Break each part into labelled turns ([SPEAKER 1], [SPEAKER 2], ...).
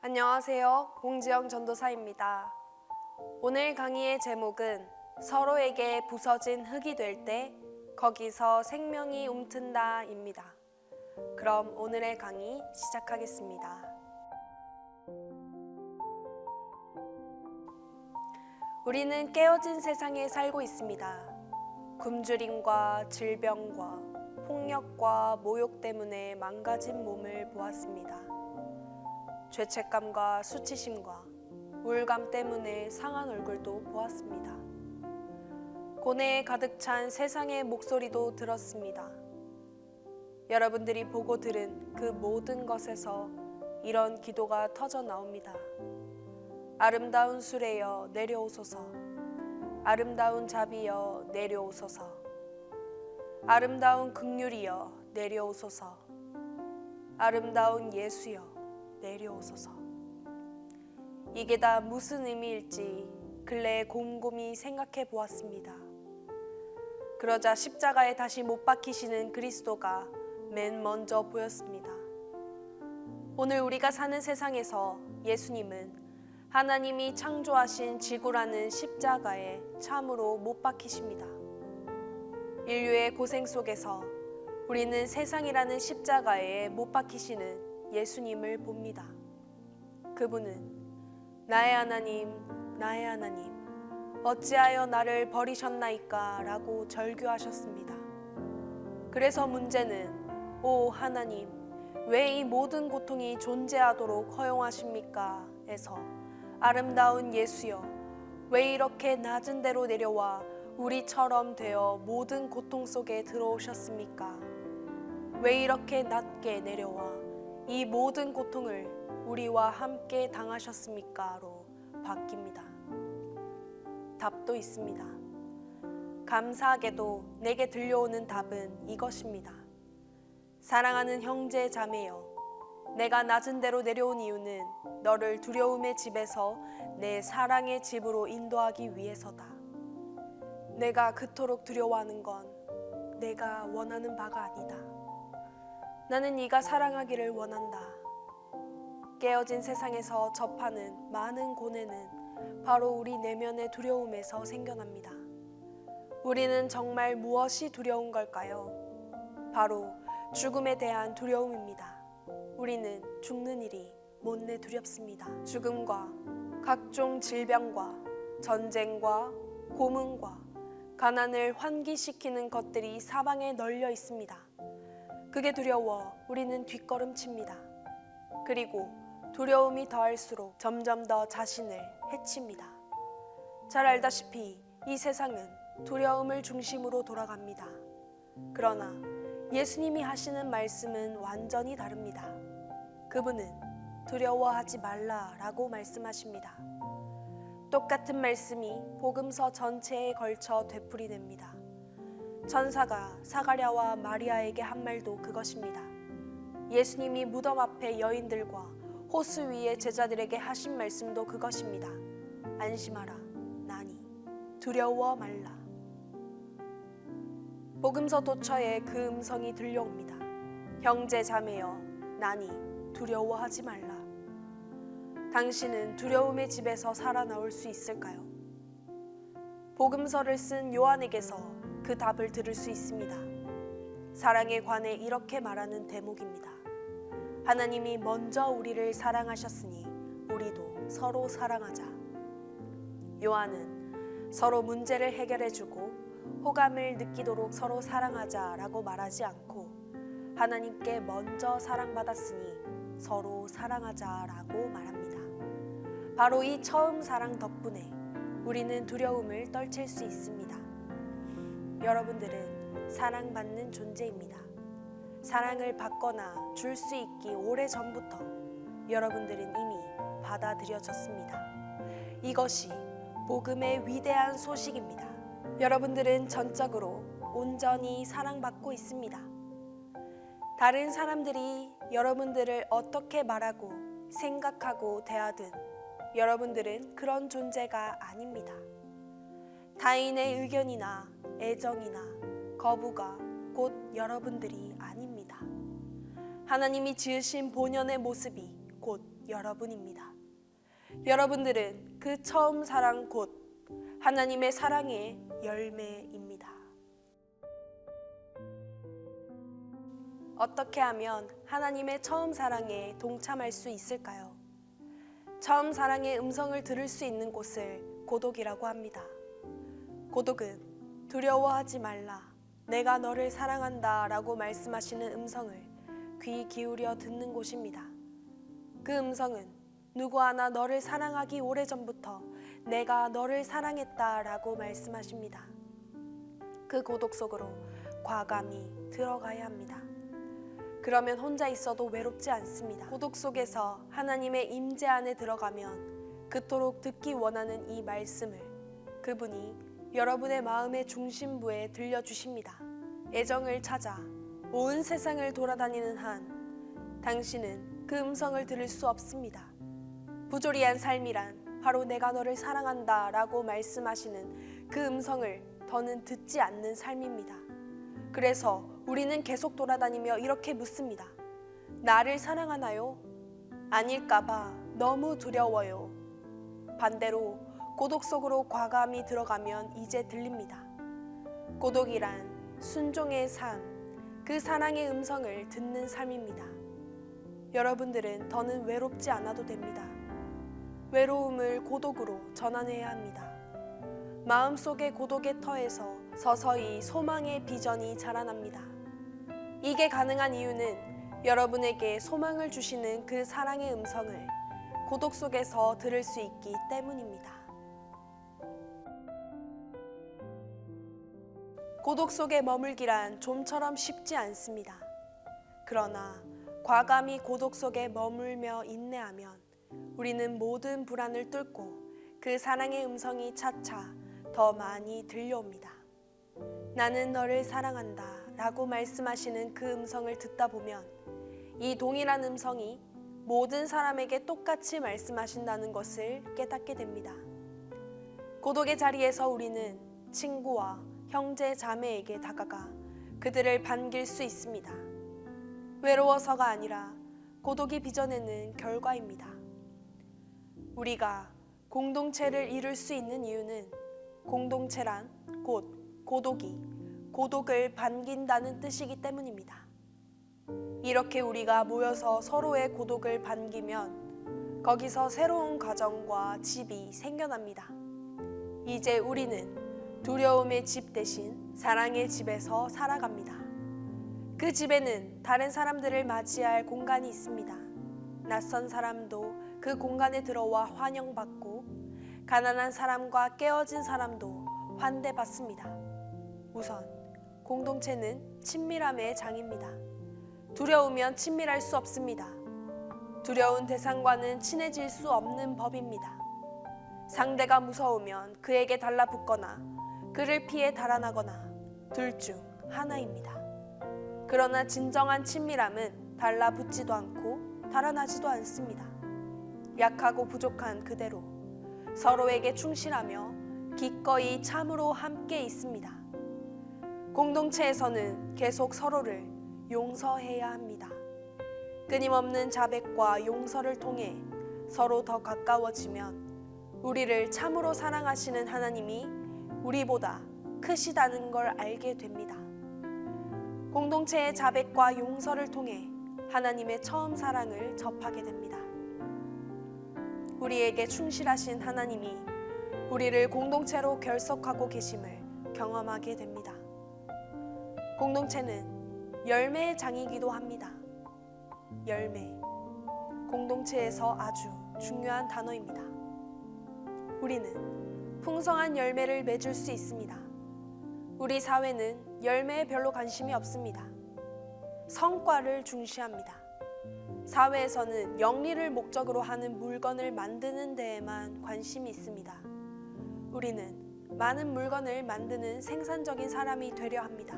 [SPEAKER 1] 안녕하세요. 공지영 전도사입니다. 오늘 강의의 제목은 서로에게 부서진 흙이 될 때 거기서 생명이 움튼다입니다. 그럼 오늘의 강의 시작하겠습니다. 우리는 깨어진 세상에 살고 있습니다. 굶주림과 질병과 폭력과 모욕 때문에 망가진 몸을 보았습니다. 죄책감과 수치심과 우울감 때문에 상한 얼굴도 보았습니다. 고뇌에 가득 찬 세상의 목소리도 들었습니다. 여러분들이 보고 들은 그 모든 것에서 이런 기도가 터져 나옵니다. 아름다운 수레여 내려오소서. 아름다운 자비여 내려오소서. 아름다운 긍휼이여 내려오소서. 아름다운 예수여 내려오소서. 이게 다 무슨 의미일지 근래에 곰곰이 생각해 보았습니다. 그러자 십자가에 다시 못 박히시는 그리스도가 맨 먼저 보였습니다. 오늘 우리가 사는 세상에서 예수님은 하나님이 창조하신 지구라는 십자가에 참으로 못 박히십니다. 인류의 고생 속에서 우리는 세상이라는 십자가에 못 박히시는 예수님을 봅니다. 그분은 나의 하나님, 나의 하나님, 어찌하여 나를 버리셨나이까 라고 절규하셨습니다. 그래서 문제는 오 하나님, 왜 이 모든 고통이 존재하도록 허용하십니까? 에서 아름다운 예수여, 왜 이렇게 낮은 데로 내려와 우리처럼 되어 모든 고통 속에 들어오셨습니까? 왜 이렇게 낮게 내려와 이 모든 고통을 우리와 함께 당하셨습니까?로 바뀝니다. 답도 있습니다. 감사하게도 내게 들려오는 답은 이것입니다. 사랑하는 형제 자매여, 내가 낮은 데로 내려온 이유는 너를 두려움의 집에서 내 사랑의 집으로 인도하기 위해서다. 내가 그토록 두려워하는 건 내가 원하는 바가 아니다. 나는 네가 사랑하기를 원한다. 깨어진 세상에서 접하는 많은 고뇌는 바로 우리 내면의 두려움에서 생겨납니다. 우리는 정말 무엇이 두려운 걸까요? 바로 죽음에 대한 두려움입니다. 우리는 죽는 일이 못내 두렵습니다. 죽음과 각종 질병과 전쟁과 고문과 가난을 환기시키는 것들이 사방에 널려 있습니다. 그게 두려워 우리는 뒷걸음칩니다. 그리고 두려움이 더할수록 점점 더 자신을 해칩니다. 잘 알다시피 이 세상은 두려움을 중심으로 돌아갑니다. 그러나 예수님이 하시는 말씀은 완전히 다릅니다. 그분은 두려워하지 말라라고 말씀하십니다. 똑같은 말씀이 복음서 전체에 걸쳐 되풀이됩니다. 천사가 사가랴와 마리아에게 한 말도 그것입니다. 예수님이 무덤 앞에 여인들과 호수 위의 제자들에게 하신 말씀도 그것입니다. 안심하라, 나니 두려워 말라. 복음서 도처에 그 음성이 들려옵니다. 형제 자매여, 나니 두려워하지 말라. 당신은 두려움의 집에서 살아나올 수 있을까요? 복음서를 쓴 요한에게서 그 답을 들을 수 있습니다. 사랑에 관해 이렇게 말하는 대목입니다. 하나님이 먼저 우리를 사랑하셨으니 우리도 서로 사랑하자. 요한은 서로 문제를 해결해주고 호감을 느끼도록 서로 사랑하자라고 말하지 않고 하나님께 먼저 사랑받았으니 서로 사랑하자라고 말합니다. 바로 이 처음 사랑 덕분에 우리는 두려움을 떨칠 수 있습니다. 여러분들은 사랑받는 존재입니다. 사랑을 받거나 줄 수 있기 오래전부터 여러분들은 이미 받아들여졌습니다. 이것이 복음의 위대한 소식입니다. 여러분들은 전적으로 온전히 사랑받고 있습니다. 다른 사람들이 여러분들을 어떻게 말하고 생각하고 대하든 여러분들은 그런 존재가 아닙니다. 타인의 의견이나 애정이나 거부가 곧 여러분들이 아닙니다. 하나님이 지으신 본연의 모습이 곧 여러분입니다. 여러분들은 그 처음 사랑 곧 하나님의 사랑의 열매입니다. 어떻게 하면 하나님의 처음 사랑에 동참할 수 있을까요? 처음 사랑의 음성을 들을 수 있는 곳을 고독이라고 합니다. 고독은 두려워하지 말라, 내가 너를 사랑한다 라고 말씀하시는 음성을 귀 기울여 듣는 곳입니다. 그 음성은 누구 하나 너를 사랑하기 오래전부터 내가 너를 사랑했다 라고 말씀하십니다. 그 고독 속으로 과감히 들어가야 합니다. 그러면 혼자 있어도 외롭지 않습니다. 고독 속에서 하나님의 임재 안에 들어가면 그토록 듣기 원하는 이 말씀을 그분이 여러분의 마음의 중심부에 들려주십니다. 애정을 찾아 온 세상을 돌아다니는 한 당신은 그 음성을 들을 수 없습니다. 부조리한 삶이란 바로 내가 너를 사랑한다 라고 말씀하시는 그 음성을 더는 듣지 않는 삶입니다. 그래서 우리는 계속 돌아다니며 이렇게 묻습니다. 나를 사랑하나요? 아닐까봐 너무 두려워요. 반대로 고독 속으로 과감히 들어가면 이제 들립니다. 고독이란 순종의 삶, 그 사랑의 음성을 듣는 삶입니다. 여러분들은 더는 외롭지 않아도 됩니다. 외로움을 고독으로 전환해야 합니다. 마음속의 고독의 터에서 서서히 소망의 비전이 자라납니다. 이게 가능한 이유는 여러분에게 소망을 주시는 그 사랑의 음성을 고독 속에서 들을 수 있기 때문입니다. 고독 속에 머물기란 좀처럼 쉽지 않습니다. 그러나 과감히 고독 속에 머물며 인내하면 우리는 모든 불안을 뚫고 그 사랑의 음성이 차차 더 많이 들려옵니다. 나는 너를 사랑한다 라고 말씀하시는 그 음성을 듣다 보면 이 동일한 음성이 모든 사람에게 똑같이 말씀하신다는 것을 깨닫게 됩니다. 고독의 자리에서 우리는 친구와 형제 자매에게 다가가 그들을 반길 수 있습니다. 외로워서가 아니라 고독이 빚어내는 결과입니다. 우리가 공동체를 이룰 수 있는 이유는 공동체란 곧 고독이 고독을 반긴다는 뜻이기 때문입니다. 이렇게 우리가 모여서 서로의 고독을 반기면 거기서 새로운 가정과 집이 생겨납니다. 이제 우리는 두려움의 집 대신 사랑의 집에서 살아갑니다. 그 집에는 다른 사람들을 맞이할 공간이 있습니다. 낯선 사람도 그 공간에 들어와 환영받고 가난한 사람과 깨어진 사람도 환대받습니다. 우선 공동체는 친밀함의 장입니다. 두려우면 친밀할 수 없습니다. 두려운 대상과는 친해질 수 없는 법입니다. 상대가 무서우면 그에게 달라붙거나 그를 피해 달아나거나 둘 중 하나입니다. 그러나 진정한 친밀함은 달라붙지도 않고 달아나지도 않습니다. 약하고 부족한 그대로 서로에게 충실하며 기꺼이 참으로 함께 있습니다. 공동체에서는 계속 서로를 용서해야 합니다. 끊임없는 자백과 용서를 통해 서로 더 가까워지면 우리를 참으로 사랑하시는 하나님이 우리보다 크시다는 걸 알게 됩니다. 공동체의 자백과 용서를 통해 하나님의 처음 사랑을 접하게 됩니다. 우리에게 충실하신 하나님이 우리를 공동체로 결속하고 계심을 경험하게 됩니다. 공동체는 열매의 장이기도 합니다. 열매, 공동체에서 아주 중요한 단어입니다. 우리는 풍성한 열매를 맺을 수 있습니다. 우리 사회는 열매에 별로 관심이 없습니다. 성과를 중시합니다. 사회에서는 영리를 목적으로 하는 물건을 만드는 데에만 관심이 있습니다. 우리는 많은 물건을 만드는 생산적인 사람이 되려 합니다.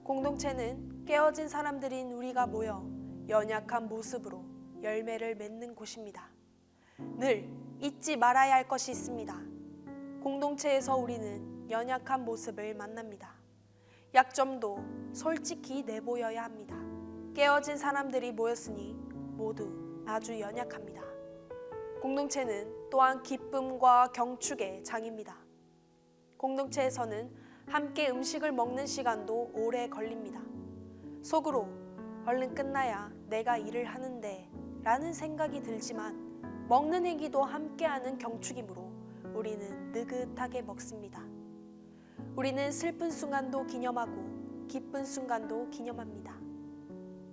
[SPEAKER 1] 공동체는 깨어진 사람들인 우리가 모여 연약한 모습으로 열매를 맺는 곳입니다. 늘 잊지 말아야 할 것이 있습니다. 공동체에서 우리는 연약한 모습을 만납니다. 약점도 솔직히 내보여야 합니다. 깨어진 사람들이 모였으니 모두 아주 연약합니다. 공동체는 또한 기쁨과 경축의 장입니다. 공동체에서는 함께 음식을 먹는 시간도 오래 걸립니다. 속으로 얼른 끝나야 내가 일을 하는데 라는 생각이 들지만 먹는 행위도 함께하는 경축이므로 우리는 느긋하게 먹습니다. 우리는 슬픈 순간도 기념하고 기쁜 순간도 기념합니다.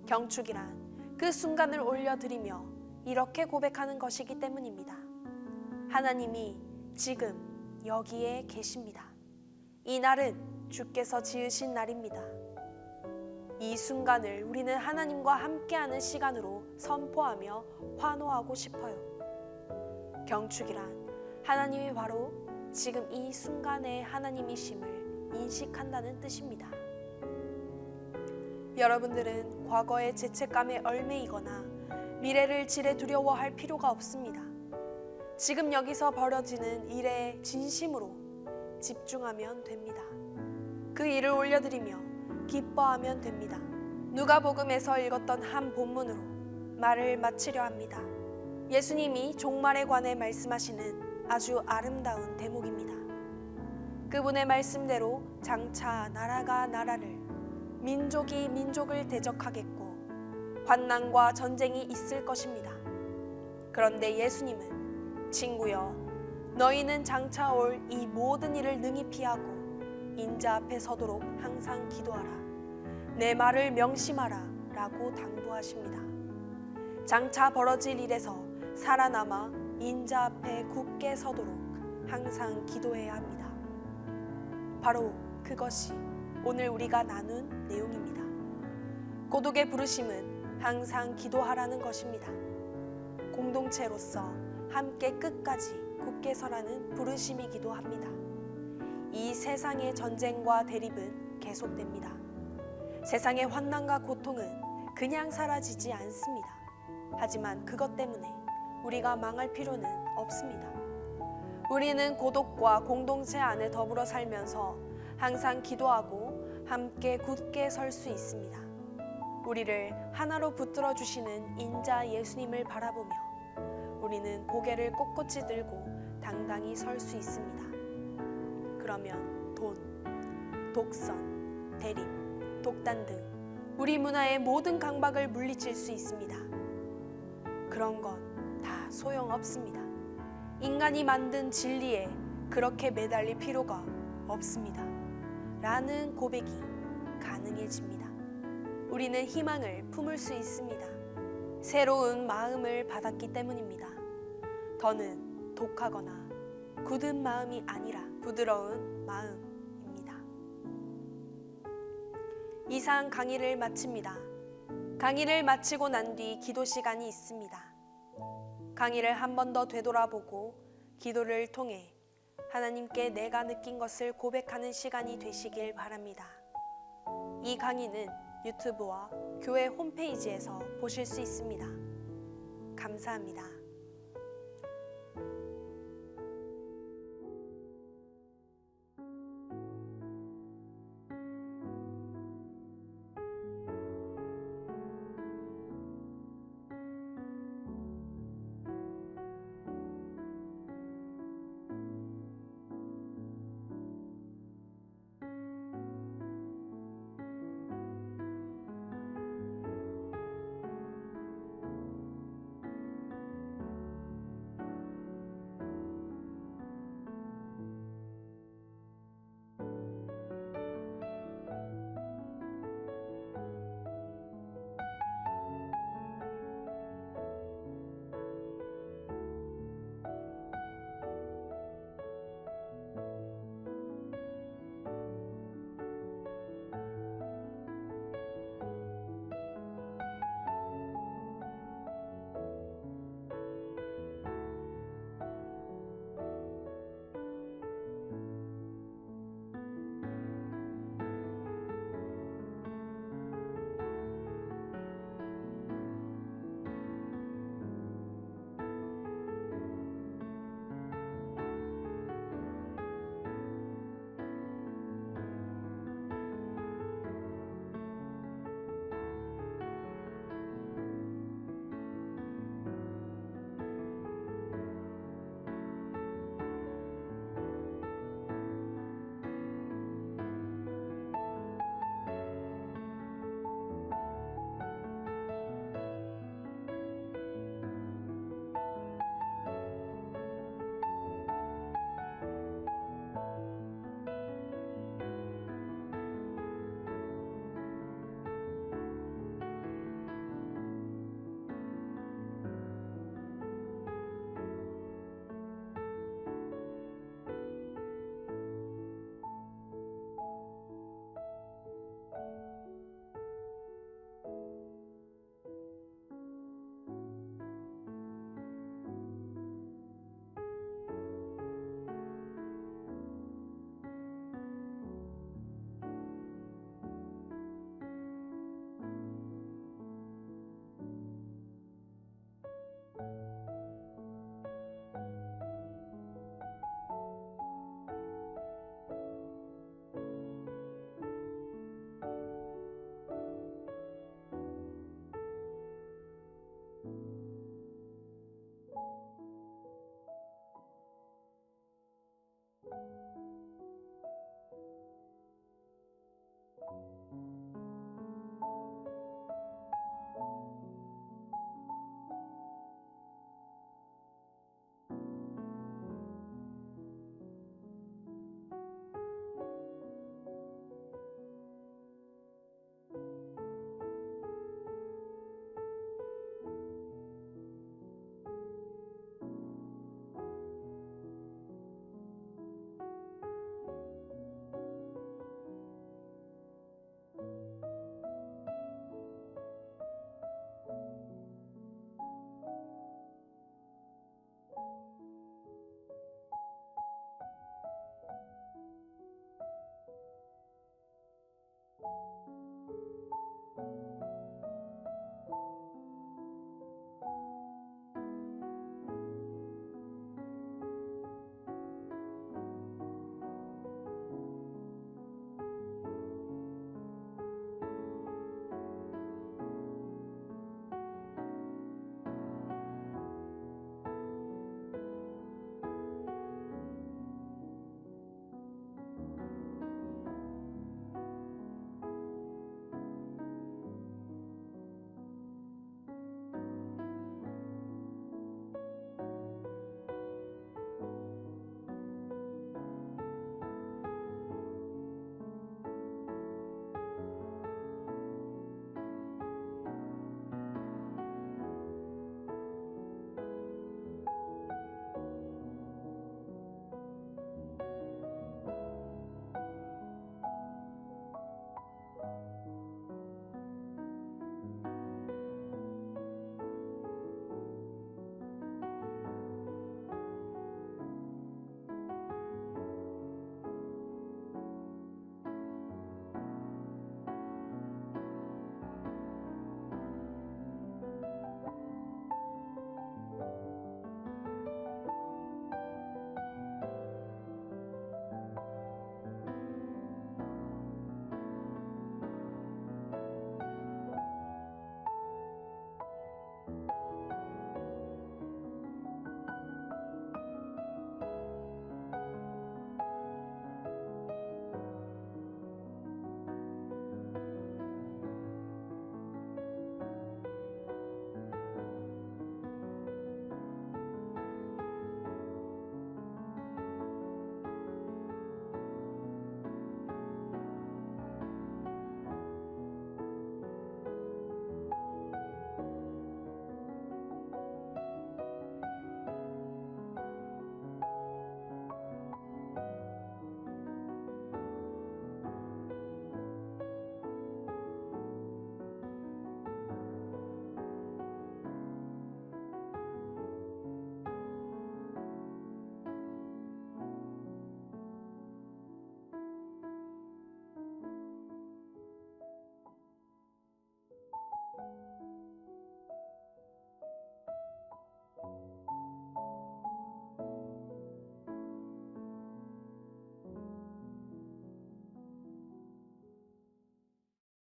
[SPEAKER 1] 경축이란 그 순간을 올려드리며 이렇게 고백하는 것이기 때문입니다. 하나님이 지금 여기에 계십니다. 이 날은 주께서 지으신 날입니다. 이 순간을 우리는 하나님과 함께하는 시간으로 선포하며 환호하고 싶어요. 경축이란 하나님이 바로 지금 이 순간에 하나님이심을 인식한다는 뜻입니다. 여러분들은 과거의 죄책감에 얽매이거나 미래를 지레 두려워할 필요가 없습니다. 지금 여기서 벌어지는 일에 진심으로 집중하면 됩니다. 그 일을 올려드리며 기뻐하면 됩니다. 누가복음에서 읽었던 한 본문으로 말을 마치려 합니다. 예수님이 종말에 관해 말씀하시는 아주 아름다운 대목입니다. 그분의 말씀대로 장차 나라가 나라를, 민족이 민족을 대적하겠고 환난과 전쟁이 있을 것입니다. 그런데 예수님은 친구여, 너희는 장차 올 이 모든 일을 능히 피하고 인자 앞에 서도록 항상 기도하라. 내 말을 명심하라 라고 당부하십니다. 장차 벌어질 일에서 살아남아 인자 앞에 굳게 서도록 항상 기도해야 합니다. 바로 그것이 오늘 우리가 나눈 내용입니다. 고독의 부르심은 항상 기도하라는 것입니다. 공동체로서 함께 끝까지 굳게 서라는 부르심이기도 합니다. 이 세상의 전쟁과 대립은 계속됩니다. 세상의 환난과 고통은 그냥 사라지지 않습니다. 하지만 그것 때문에 우리가 망할 필요는 없습니다. 우리는 고독과 공동체 안에 더불어 살면서 항상 기도하고 함께 굳게 설 수 있습니다. 우리를 하나로 붙들어 주시는 인자 예수님을 바라보며 우리는 고개를 꼿꼿이 들고 당당히 설 수 있습니다. 그러면 돈, 독선, 대립, 독단 등 우리 문화의 모든 강박을 물리칠 수 있습니다. 그런 건 다 소용없습니다. 인간이 만든 진리에 그렇게 매달릴 필요가 없습니다. 라는 고백이 가능해집니다. 우리는 희망을 품을 수 있습니다. 새로운 마음을 받았기 때문입니다. 더는 독하거나 굳은 마음이 아니라 부드러운 마음입니다. 이상 강의를 마칩니다. 강의를 마치고 난 뒤 기도 시간이 있습니다. 강의를 한 번 더 되돌아보고 기도를 통해 하나님께 내가 느낀 것을 고백하는 시간이 되시길 바랍니다. 이 강의는 유튜브와 교회 홈페이지에서 보실 수 있습니다. 감사합니다.